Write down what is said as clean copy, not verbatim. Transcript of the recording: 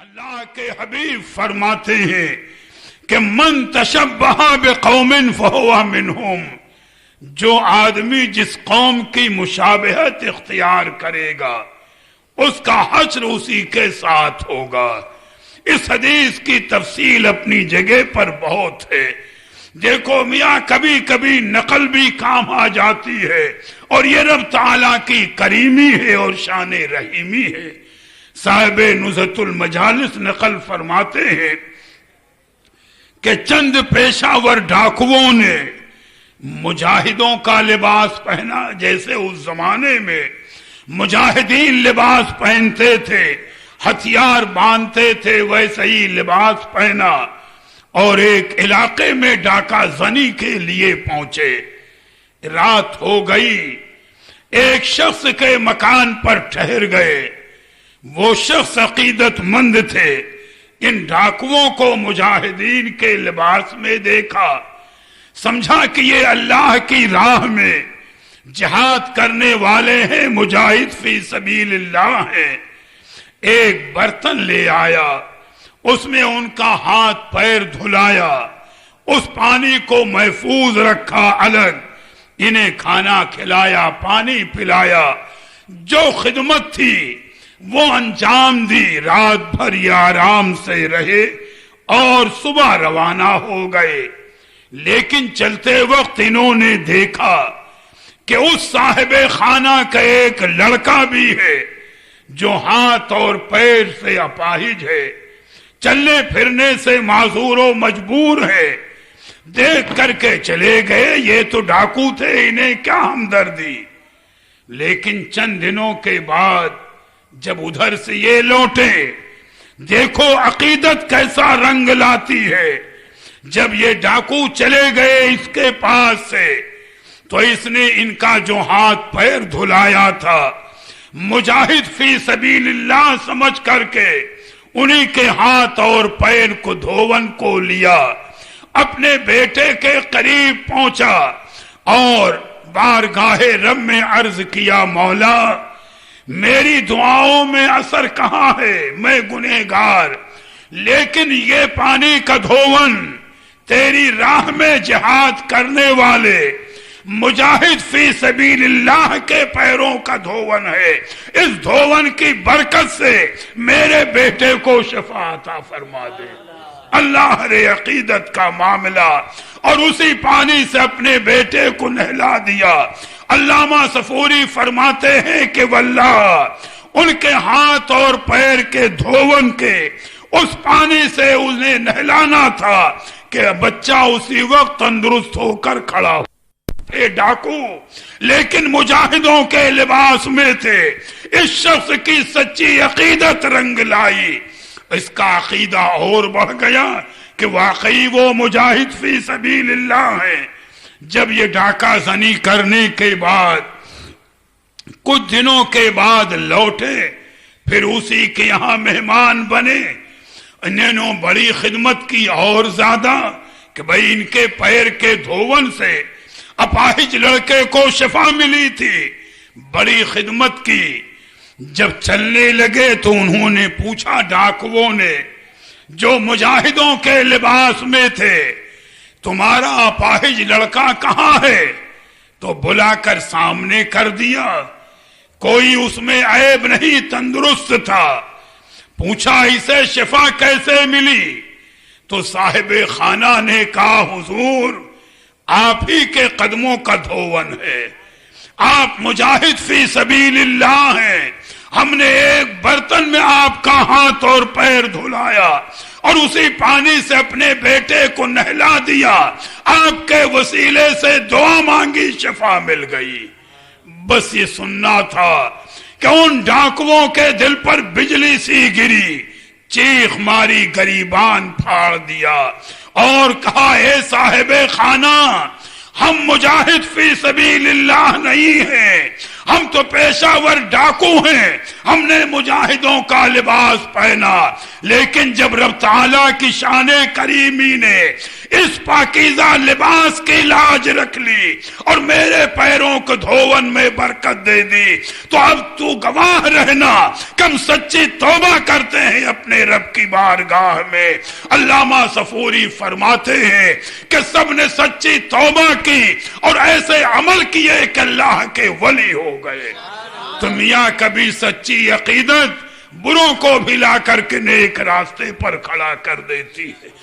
اللہ کے حبیب فرماتے ہیں کہ من تشبہ بقوم فہو منہم، جو آدمی جس قوم کی مشابہت اختیار کرے گا اس کا حشر اسی کے ساتھ ہوگا۔ اس حدیث کی تفصیل اپنی جگہ پر بہت ہے، دیکھو میاں کبھی کبھی نقل بھی کام آ جاتی ہے، اور یہ رب تعالیٰ کی کریمی ہے اور شان رحیمی ہے۔ صاحب نزہۃ المجالس نقل فرماتے ہیں کہ چند پیشہ ور ڈاکوؤں نے مجاہدوں کا لباس پہنا، جیسے اس زمانے میں مجاہدین لباس پہنتے تھے، ہتھیار باندھتے تھے، ویسے ہی لباس پہنا اور ایک علاقے میں ڈاکہ زنی کے لیے پہنچے۔ رات ہو گئی، ایک شخص کے مکان پر ٹھہر گئے۔ وہ شخص عقیدت مند تھے، ان ڈاکوؤں کو مجاہدین کے لباس میں دیکھا، سمجھا کہ یہ اللہ کی راہ میں جہاد کرنے والے ہیں، مجاہد فی سبیل اللہ ہیں۔ ایک برتن لے آیا، اس میں ان کا ہاتھ پیر دھلایا، اس پانی کو محفوظ رکھا الگ، انہیں کھانا کھلایا، پانی پلایا، جو خدمت تھی وہ انجام دی۔ رات بھر یہ آرام سے رہے اور صبح روانہ ہو گئے، لیکن چلتے وقت انہوں نے دیکھا کہ اس صاحب خانہ کا ایک لڑکا بھی ہے جو ہاتھ اور پیر سے اپاہج ہے، چلنے پھرنے سے معذور و مجبور ہے۔ دیکھ کر کے چلے گئے، یہ تو ڈاکو تھے، انہیں کیا ہمدردی۔ لیکن چند دنوں کے بعد جب ادھر سے یہ لوٹے، دیکھو عقیدت کیسا رنگ لاتی ہے۔ جب یہ ڈاکو چلے گئے اس کے پاس سے، تو اس نے ان کا جو ہاتھ پیر دھلایا تھا مجاہد فی سبیل اللہ سمجھ کر کے انہی کے ہاتھ اور پیر کو دھون کو لیا، اپنے بیٹے کے قریب پہنچا اور بارگاہ رب میں عرض کیا، مولا میری دعاؤں میں اثر کہاں ہے، میں گنہگار، لیکن یہ پانی کا دھون تیری راہ میں جہاد کرنے والے مجاہد فی سبیل اللہ کے پیروں کا دھون ہے، اس دھون کی برکت سے میرے بیٹے کو شفا عطا فرما دے۔ اللہ رے عقیدت کا معاملہ، اور اسی پانی سے اپنے بیٹے کو نہلا دیا۔ علامہ صفوری فرماتے ہیں کہ واللہ ان کے ہاتھ اور پیر کے دھون کے اس پانی سے انہیں نہلانا تھا کہ بچہ اسی وقت تندرست ہو کر کھڑا ہو۔ ڈاکو لیکن مجاہدوں کے لباس میں تھے۔ اس شخص کی سچی عقیدت رنگ لائی، اس کا عقیدہ اور بڑھ گیا کہ واقعی وہ مجاہد فی سبیل اللہ ہیں۔ جب یہ ڈاکہ زنی کرنے کے بعد کچھ دنوں کے بعد لوٹے، پھر اسی کے یہاں مہمان بنے، انہوں نے بڑی خدمت کی اور زیادہ کہ بھئی ان کے پیر کے دھون سے اپاہج لڑکے کو شفا ملی تھی، بڑی خدمت کی۔ جب چلنے لگے تو انہوں نے پوچھا ڈاکوؤں نے جو مجاہدوں کے لباس میں تھے، تمہارا اپاہج لڑکا کہاں ہے؟ تو بلا کر سامنے کر دیا، کوئی اس میں عیب نہیں، تندرست تھا۔ پوچھا اسے شفا کیسے ملی؟ تو صاحب خانہ نے کہا حضور آپ ہی کے قدموں کا دھون ہے، آپ مجاہد فی سبیل اللہ ہیں، ہم نے ایک برتن میں آپ کا ہاتھ اور پیر دھلایا اور اسی پانی سے اپنے بیٹے کو نہلا دیا، آپ کے وسیلے سے دعا مانگی، شفا مل گئی۔ بس یہ سننا تھا کہ ان ڈاکوؤں کے دل پر بجلی سی گری، چیخ ماری، گریبان پھاڑ دیا اور کہا اے صاحب خانہ، ہم مجاہد فی سبیل اللہ نہیں ہیں، ہم تو پیشہ ور ڈاکو ہیں، ہم نے مجاہدوں کا لباس پہنا، لیکن جب رب تعالیٰ کی شان کریمی نے اس پاکیزہ لباس کی لاج رکھ لی اور میرے پیروں کو دھون میں برکت دے دی، تو اب تو گواہ رہنا کہ ہم سچی توبہ کرتے ہیں اپنے رب کی بارگاہ میں۔ علامہ صفوری فرماتے ہیں کہ سب نے سچی توبہ کی اور ایسے عمل کیے کہ اللہ کے ولی ہو گئے۔ تو میاں کبھی سچی عقیدت بروں کو بھی لا کر کے نیک راستے پر کھڑا کر دیتی ہے۔